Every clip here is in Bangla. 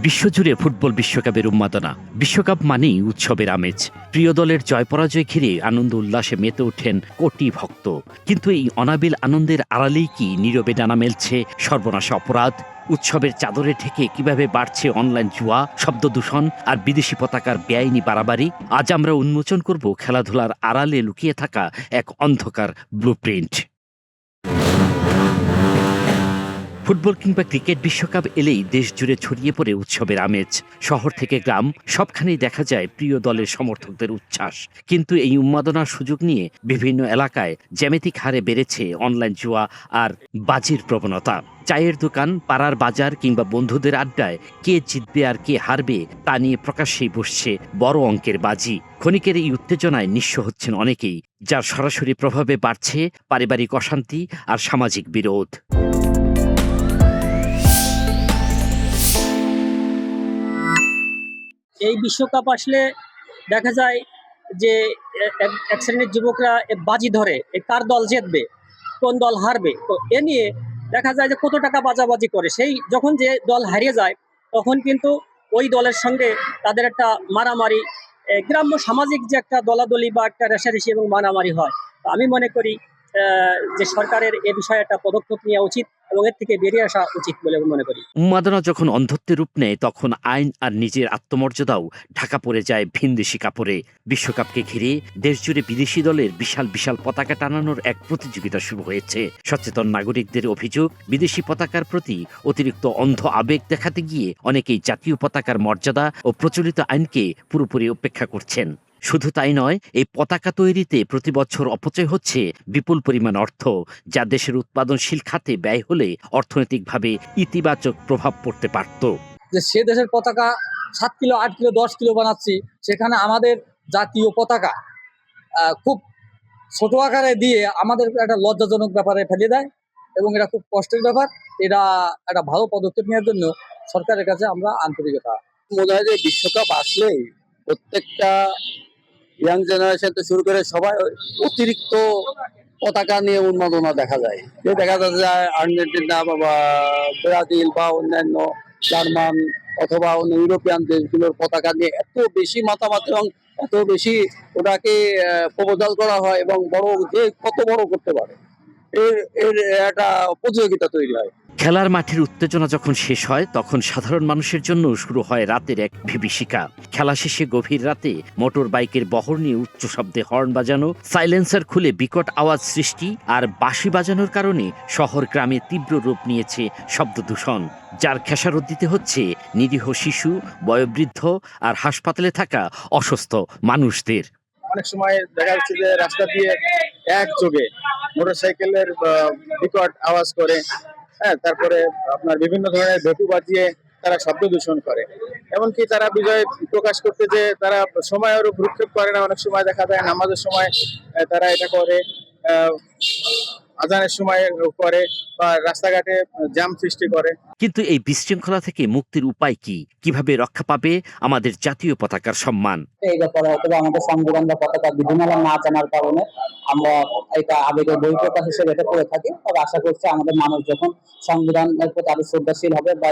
বিশ্বজুড়ে ফুটবল বিশ্বকাপের উন্মাদনা। বিশ্বকাপ মানেই উৎসবের আমেজ। প্রিয় দলের জয় পরাজয় ঘিরে আনন্দ উল্লাসে মেতে ওঠেন কোটি ভক্ত। কিন্তু এই অনাবিল আনন্দের আড়ালেই কি নীরবে ডানা মেলছে সর্বনাশা অপরাধ? উৎসবের চাদরে ঢেকে কিভাবে বাড়ছে অনলাইন জুয়া, শব্দ দূষণ আর বিদেশি পতাকার বেআইনি বাড়াবাড়ি? আজ আমরা উন্মোচন করব খেলাধুলার আড়ালে লুকিয়ে থাকা এক অন্ধকার ব্লুপ্রিন্ট। ফুটবল কিংবা ক্রিকেট বিশ্বকাপ এলেই দেশ জুড়ে ছড়িয়ে পড়ে উৎসবের আমেজ। শহর থেকে গ্রাম সবখানেই দেখা যায় প্রিয় দলের সমর্থকদের উচ্ছ্বাস। কিন্তু এই উন্মাদনার সুযোগ নিয়ে বিভিন্ন এলাকায় জ্যামিতিক হারে বেড়েছে অনলাইন জুয়া আর বাজির প্রবণতা। চায়ের দোকান, পাড়ার বাজার কিংবা বন্ধুদের আড্ডায় কে জিতবে আর কে হারবে তা নিয়ে প্রকাশ্যেই বসছে বড় অঙ্কের বাজি। ক্ষণিকের এই উত্তেজনায় নিঃস্ব হচ্ছেন অনেকেই, যার সরাসরি প্রভাবে বাড়ছে পারিবারিক অশান্তি আর সামাজিক বিরোধ। এই বিশ্বকাপ আসলে দেখা যায় যে এক শ্রেণীর যুবকরা বাজি ধরে কার দল জিতবে, কোন দল হারবে। তো এ নিয়ে দেখা যায় যে কত টাকা বাজাবাজি করে। সেই যখন যে দল হারিয়ে যায় তখন কিন্তু ওই দলের সঙ্গে তাদের একটা মারামারি, গ্রাম্য সামাজিক যে একটা দলাদলি বা একটা রেষারেষি এবং মারামারি হয়। তো আমি মনে করি যে সরকারের এ বিষয়ে একটা পদক্ষেপ নেওয়া উচিত এবং এর থেকে বেরিয়ে আসা উচিত বলে মনে করি। উন্মাদনা যখন অন্ধত্বের রূপ নেয় তখন আইন আর নিজের আত্মমর্যাদাও ঢাকা পড়ে যায় ভিনদেশি কাপড়ে। বিশ্বকাপকে ঘিরে দেশজুড়ে বিদেশি দলের বিশাল বিশাল পতাকা টানানোর এক প্রতিযোগিতা শুরু হয়েছে। সচেতন নাগরিকদের অভিযোগ, বিদেশি পতাকার প্রতি অতিরিক্ত অন্ধ আবেগ দেখাতে গিয়ে অনেকেই জাতীয় পতাকার মর্যাদা ও প্রচলিত আইনকে পুরোপুরি উপেক্ষা করছেন। শুধু তাই নয়, এই পতাকা তৈরিতে প্রতি বছর অপচয় হচ্ছে বিপুল পরিমাণ অর্থ, যা দেশের উৎপাদনশীল খাতে ব্যয় হলে অর্থনৈতিকভাবে ইতিবাচক প্রভাব পড়তে পারত। যে সে দেশের পতাকা 7 কিলো, 8 কিলো, 10 কিলো বানাচ্ছি, সেখানে আমাদের জাতীয় পতাকা খুব ছোট আকারে দিয়ে আমাদের একটা লজ্জাজনক ব্যাপারে ফেলে দেয় এবং এটা খুব কষ্টের ব্যাপার। এটা একটা ভালো পদক্ষেপ নেওয়ার জন্য সরকারের কাছে আমরা আন্তরিকতা। মনে হয় যে বিশ্বকাপ আসলেই প্রত্যেকটা ইয়াং জেনারেশন থেকে শুরু করে সবাই অতিরিক্ত পতাকা নিয়ে উন্মাদনা দেখা যায়। দেখা যাচ্ছে যে আর্জেন্টিনা বা ব্রাজিল বা অন্যান্য জার্মান অথবা অন্য ইউরোপিয়ান দেশগুলোর পতাকা নিয়ে এত বেশি মাতামাতি এবং এত বেশি ওটাকে প্রপোজাল করা হয় এবং বড় যে কত বড় করতে পারে এর এর একটা প্রতিযোগিতা তৈরি হয়। খেলার মাঠের উত্তেজনা যখন শেষ হয় তখন সাধারণ মানুষের জন্য শুরু হয় রাতের এক বিভীষিকা। খেলা শেষে গভীর রাতে মোটর বাইকের বহর নিয়ে উচ্চ শব্দে হর্ন বাজানো, সাইলেন্সার খুলে বিকট আওয়াজ সৃষ্টি আর বাঁশি বাজানোর কারণে শহর গ্রামে তীব্র রূপ নিয়েছে শব্দ দূষণ, যার খেসারত দিতে হচ্ছে নিরীহ শিশু, বয়োবৃদ্ধ আর হাসপাতালে থাকা অসুস্থ মানুষদের। অনেক সময় দেখা যাচ্ছে যে রাস্তা দিয়ে একযোগে মোটরসাইকেলের বিকট আওয়াজ করে, তারপরে আপনার বিভিন্ন ধরনের ভেটু বাজিয়ে তারা শব্দ দূষণ করে। এমনকি তারা বিজয় প্রকাশ করতে যে তারা সময়েরও ভ্রুক্ষেপ করে না। অনেক সময় দেখা যায় নামাজের সময় তারা এটা করে, আজানের সময় করে বা রাস্তাঘাটে জ্যাম সৃষ্টি করে। কিন্তু এই বিশৃঙ্খলা থেকে মুক্তির উপায় কি? কিভাবে রক্ষা পাবে আমাদের জাতীয় পতাকার সম্মান? এই ব্যাপারে হয়তো আমাদের সংবিধান বা পতাকা বিধিমালা না জানার কারণে আমরা এটা আবেগের বহিঃপ্রকাশ হিসেবে এটা করে থাকি। তবে আশা করছি আমাদের মানুষ যখন সংবিধানের প্রতি আরো শ্রদ্ধাশীল হবে বা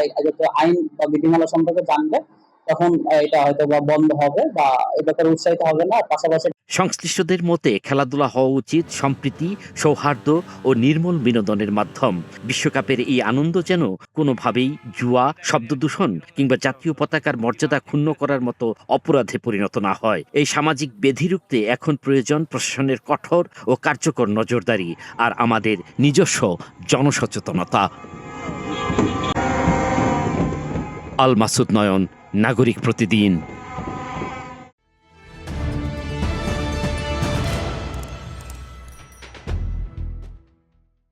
আইন বা বিধিমালা সম্পর্কে জানবে তখন এটা হয়তো বা বন্ধ হবে বা এ ব্যাপারে উৎসাহিত হবে না। পাশাপাশি সংশ্লিষ্টদের মতে খেলাধুলা হওয়া উচিত সম্প্রীতি, সৌহার্দ্য ও নির্মল বিনোদনের মাধ্যম। বিশ্বকাপের এই আনন্দ যেন কোনোভাবেই জুয়া, শব্দ দূষণ কিংবা জাতীয় পতাকার মর্যাদা ক্ষুণ্ণ করার মতো অপরাধে পরিণত না হয়। এই সামাজিক বেধি রুখতে এখন প্রয়োজন প্রশাসনের কঠোর ও কার্যকর নজরদারি আর আমাদের নিজস্ব জনসচেতনতা। আল মাসুদ নয়ন, নাগরিক প্রতিদিন।